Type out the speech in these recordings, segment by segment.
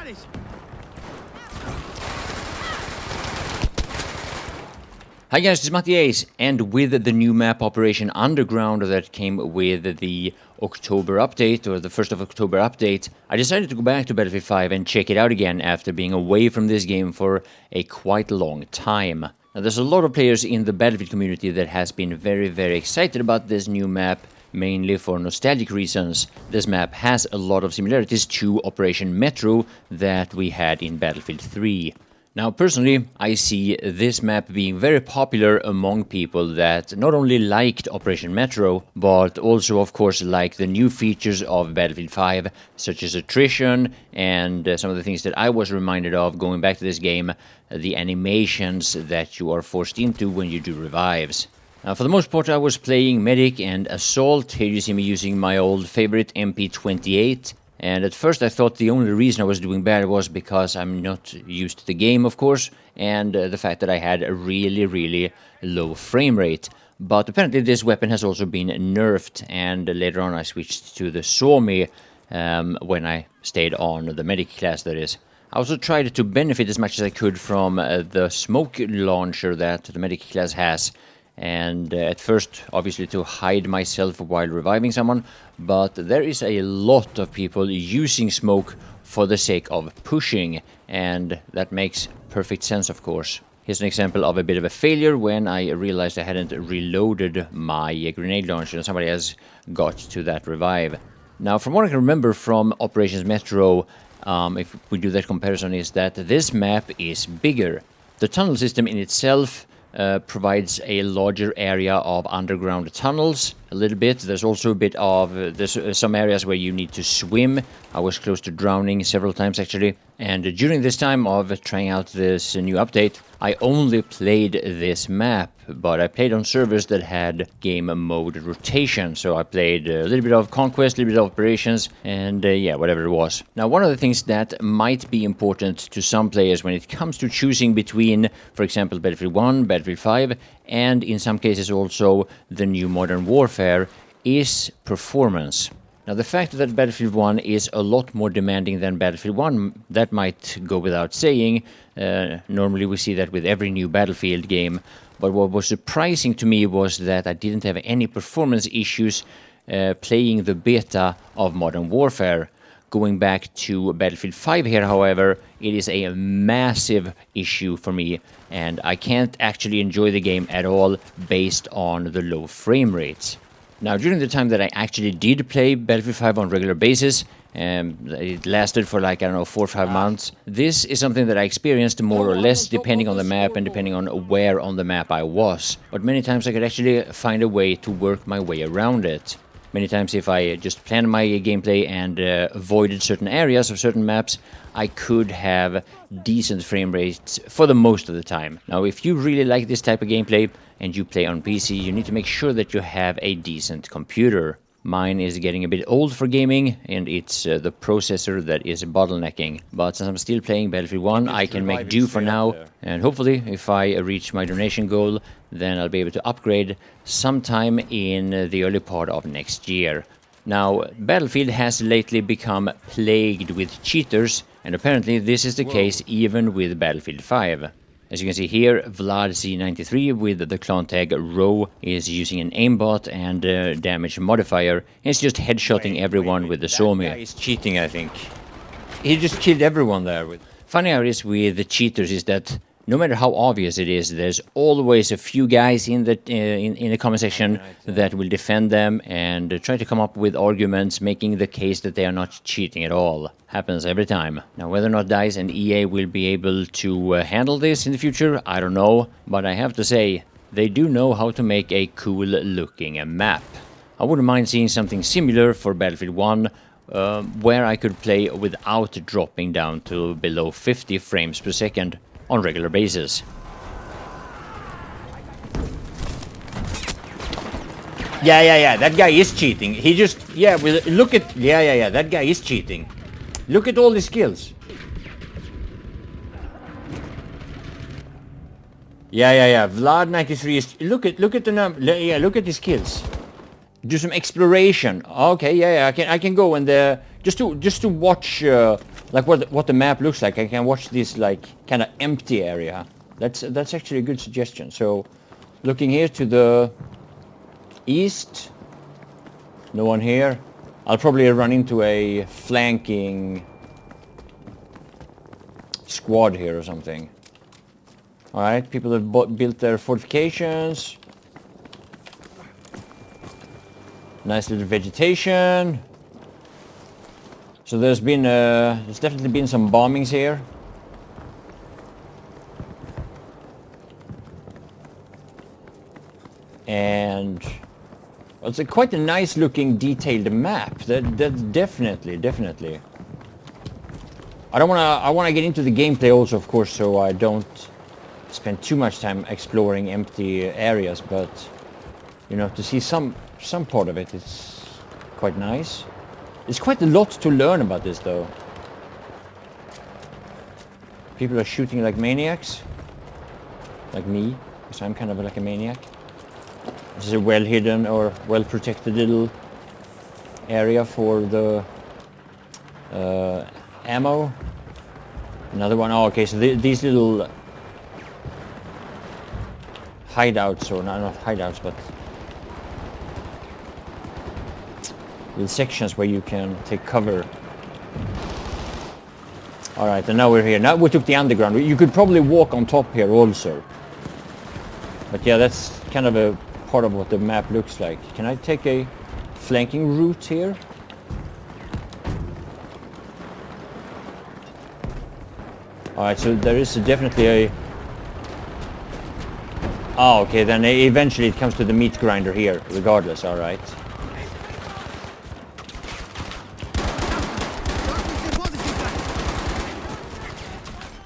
Hi guys, this is Mattias, and with the new map Operation Underground that came with the October update, or the 1st of October update, I decided to go back to Battlefield 5 and check it out again after being away from this game for a quite long time. Now there's a lot of players in the Battlefield community that has been very excited about this new map, mainly for nostalgic reasons. This map has a lot of similarities to Operation Metro that we had in Battlefield 3. Now, personally, I see this map being very popular among people that not only liked Operation Metro, but also, of course, like the new features of Battlefield 5, such as attrition and some of the things that I was reminded of going back to this game, the animations that you are forced into when you do revives. Now, for the most part, I was playing Medic and Assault. Here you see me using my old favorite MP28. And at first I thought the only reason I was doing bad was because I'm not used to the game, of course, and the fact that I had a really low frame rate. But apparently this weapon has also been nerfed, and later on I switched to the Sawme when I stayed on the Medic class, that is. I also tried to benefit as much as I could from the smoke launcher that the Medic class has. And at first, obviously, to hide myself while reviving someone, but there is a lot of people using smoke for the sake of pushing, and that makes perfect sense, of course. Here's an example of a bit of a failure when I realized I hadn't reloaded my grenade launcher and somebody else got to that revive. Now, from what I can remember from Operations Metro, if we do that comparison, is that this map is bigger. The tunnel system in itself provides a larger area of underground tunnels, a little bit. There's also a bit of, there's some areas where you need to swim. I was close to drowning several times actually. And during this time of trying out this new update, I only played this map, but I played on servers that had game mode rotation. So I played a little bit of Conquest, a little bit of Operations, and yeah, whatever it was. Now, one of the things that might be important to some players when it comes to choosing between, for example, Battlefield 1, Battlefield 5, and in some cases also the new Modern Warfare, is performance. Now, the fact that Battlefield 1 is a lot more demanding than Battlefield 1, that might go without saying. Normally we see that with every new Battlefield game. But what was surprising to me was that I didn't have any performance issues playing the beta of Modern Warfare. Going back to Battlefield 5 here, however, it is a massive issue for me, and I can't actually enjoy the game at all based on the low frame rates. Now, during the time that I actually did play Battlefield 5 on a regular basis, it lasted for like, I don't know, 4 or 5 months. This is something that I experienced more or less depending on the map and depending on where on the map I was. But many times I could actually find a way to work my way around it. Many times if I just planned my gameplay and avoided certain areas of certain maps, I could have decent frame rates for the most of the time. Now, if you really like this type of gameplay and you play on PC, you need to make sure that you have a decent computer. Mine is getting a bit old for gaming, and it's the processor that is bottlenecking. But since I'm still playing Battlefield 1, I can make do for now. And hopefully, if I reach my donation goal, then I'll be able to upgrade sometime in the early part of next year. Now, Battlefield has lately become plagued with cheaters, and apparently this is the case even with Battlefield 5. As you can see here, Vlad C93 with the clan tag Row is using an aimbot and damage modifier. It's just headshotting everyone with the Sawme. That guy is cheating, I think. He just killed everyone there. Funny how it is with the cheaters is that no matter how obvious it is, there's always a few guys in the in the comment section that will defend them and try to come up with arguments making the case that they are not cheating at all. Happens every time. Now, whether or not DICE and EA will be able to handle this in the future, I don't know. But I have to say, they do know how to make a cool looking map. I wouldn't mind seeing something similar for Battlefield 1, where I could play without dropping down to below 50 frames per second on regular basis. Yeah, that guy is cheating. He just, look at, that guy is cheating. Look at all the skills. Vlad 93 is, look at the number, look at the skills. Do some exploration. Okay, I can go and just to watch like what the map looks like. I can watch this like kind of empty area. That's actually a good suggestion. So looking here to the east, no one here. I'll probably run into a flanking squad here or something. Alright, people have built their fortifications. Nice little vegetation. So there's definitely been some bombings here. And well, it's quite a nice looking detailed map. That's definitely. I wanna get into the gameplay also, of course, so I don't spend too much time exploring empty areas, but you know, to see some part of it is quite nice. It's quite a lot to learn about this though. People are shooting like maniacs. Like me, because I'm kind of like a maniac. This is a well hidden or well protected little area for the ammo. Another one. Oh, okay, so these little hideouts, or not hideouts, but little sections where you can take cover. Alright, and now we're here. Now we took the underground. You could probably walk on top here also. But yeah, that's kind of a part of what the map looks like. Can I take a flanking route here? Alright, so there is definitely a... Oh, okay, then eventually it comes to the meat grinder here, regardless, alright.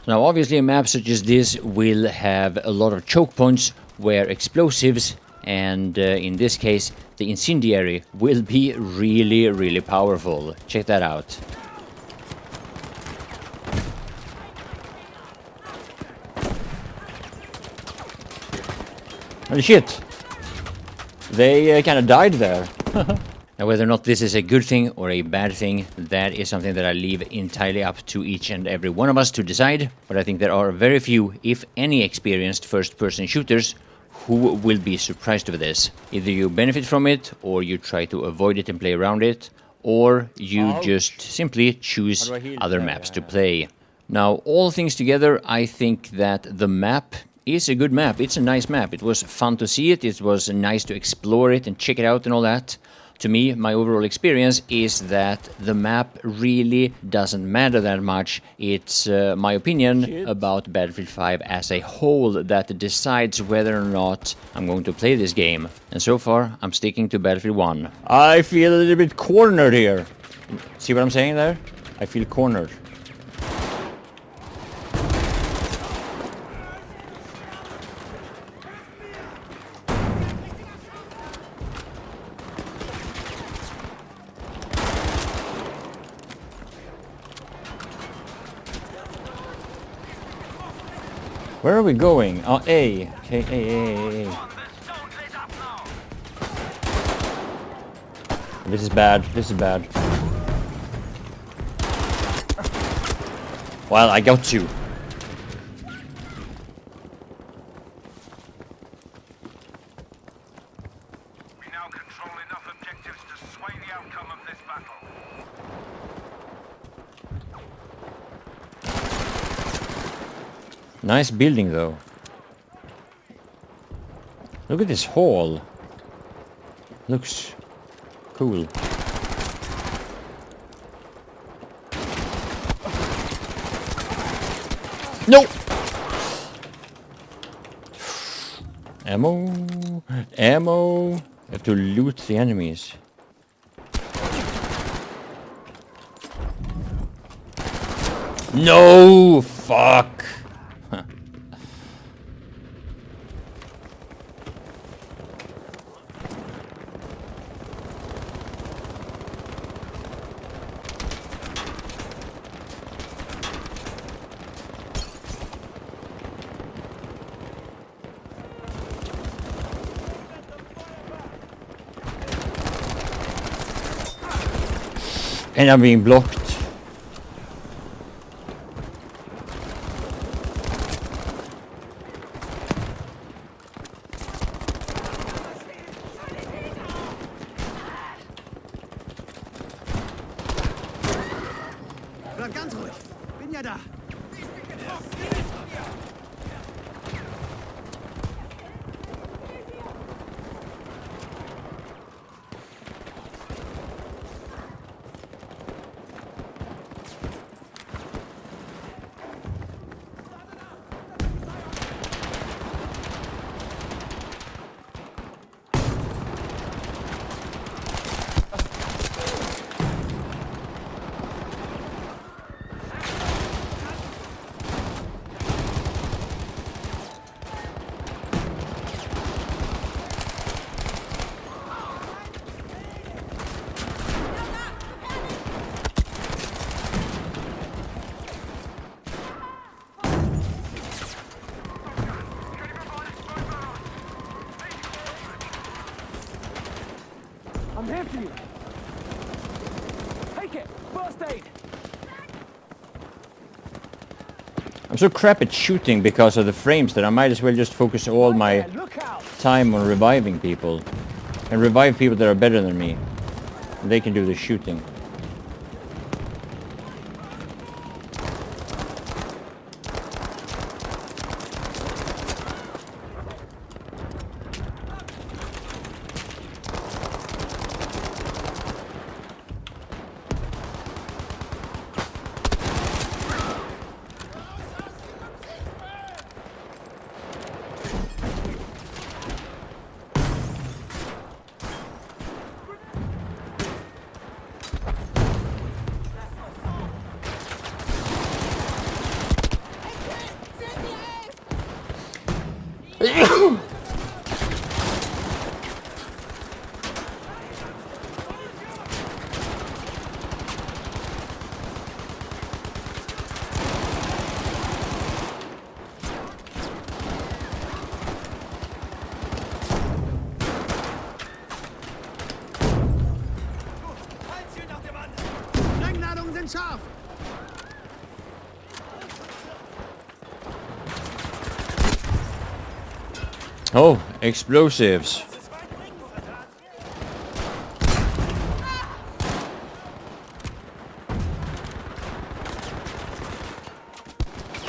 Now obviously a map such as this will have a lot of choke points where explosives and in this case the incendiary will be really powerful. Check that out. Holy shit! They kind of died there. Now whether or not this is a good thing or a bad thing, that is something that I leave entirely up to each and every one of us to decide. But I think there are very few, if any, experienced first-person shooters who will be surprised with this. Either you benefit from it, or you try to avoid it and play around it, or you just simply choose other maps to play. Now, all things together, I think that the map is a good map. It's a nice map. It was fun to see it. It was nice to explore it and check it out and all that. To me, my overall experience is that the map really doesn't matter that much. It's my opinion about Battlefield 5 as a whole that decides whether or not I'm going to play this game. And so far, I'm sticking to Battlefield 1. I feel a little bit cornered here. See what I'm saying there? I feel cornered. Where are we going? Oh, A. Okay, A. This is bad. This is bad. Well, I got you. We now control enough objectives to sway the outcome of this battle. Nice building, though. Look at this hall. Looks cool. No! Ammo. Ammo. I have to loot the enemies. No! Fuck! And I'm being blocked. Bin ja da. I'm here for you. Take it. First aid. I'm so crap at shooting because of the frames that I might as well just focus all my Look out. time on reviving people. And revive people that are better than me. They can do the shooting. Sprengladungen sind scharf. Oh, explosives.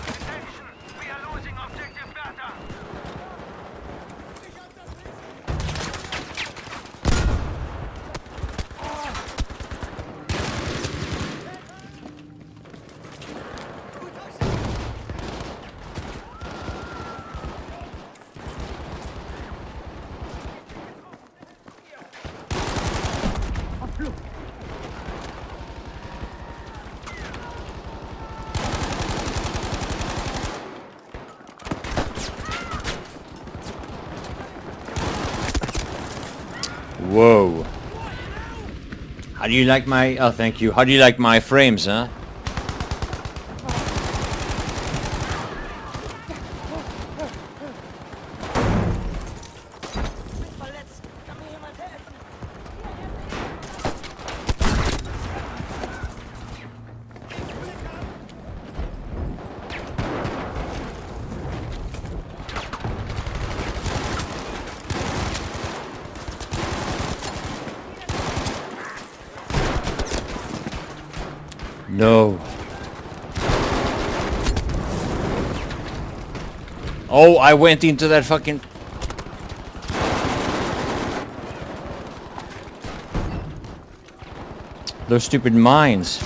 Attention! We are losing objective data. Whoa. How do you like my... Oh, thank you. How do you like my frames, huh? No. Oh, I went into that fucking... Those stupid mines.